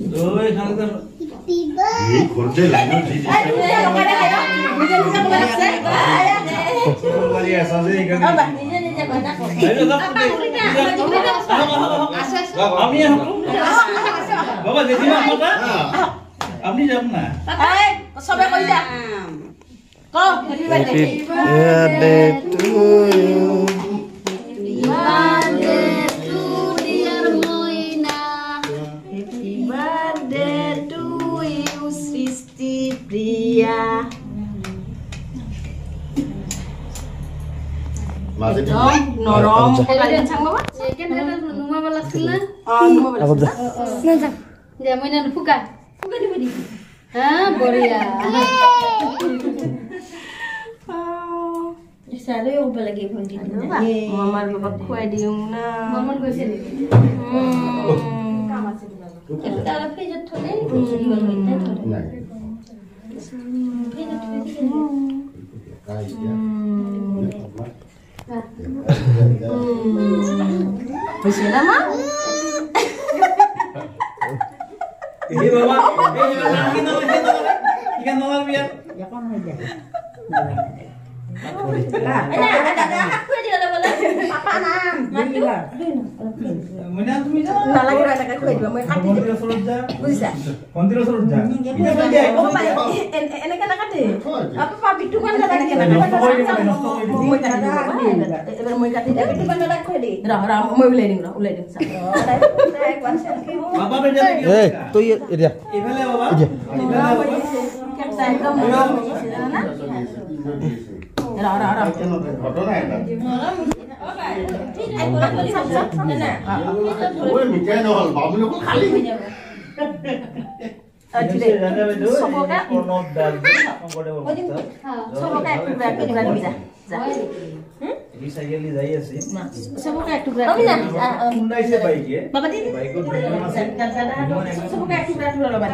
Oi, Khalid. Ini korje lain sih. Bapak jadi apa? Abni jam na. Sobat kau jam. Kau jadi Happy birthday to you. birthday to dear Moina. Happy birthday to you, Sisti Priya. Masih di. Norong. Kalian sang bawa? Kan ada rumah balas kena. Apa dah? Nanti. Dia mainan buka. Buka di mana? Hah, Boria. Sada yung palagi pun di mana. Mama bapak kuai di una. Mama gue sini. Kita ada pijat tu ni. Nah. Kayak ya. Masih lama? Ini bapak. Ikan nolar biar. Ya kau aja. Ada aku di dalam bola. Papa nak. Mati lah. Mana tu mina? Nah lagi ada aku juga mau kan Kontiro surja. bisa. Kontiro surja. Oh pak, ini kan ada. Apa pak bidu kan ada lagi nak. Mau kan ada. Mau kan ada. Bidu kan ada aku di. Dah, mau ulai ding. Bapak beda lagi. Tu ya dia. Ibale bapak. Kan saya kamu. Ora. Foto na ya. Aku lagi sap-sap na. Gue mikir nol, babu lu kok kali. Semoga bisa. bisa geli jai আছে Semoga একটু গ্রাফি উন্নাইছে বাইকে বাবা দিদি বাইকত driver আছে semoga একটু গ্রাফি lo বাবা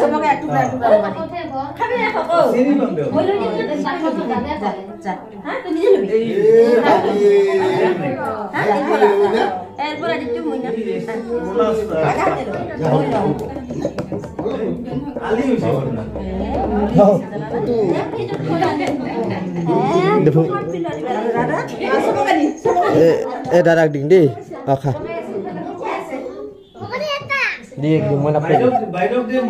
semoga একটু গ্রাফি lo বাবা খাবি না কো চিনি বন্ধ হইলো নি যা হ্যাঁ তুমি নিজে লবি হ্যাঁ এরপর আদিত্য মইনা আলি হইছে Defu. Dadak ding di. Oka. Di gimana pe? বাইরক দিয়ে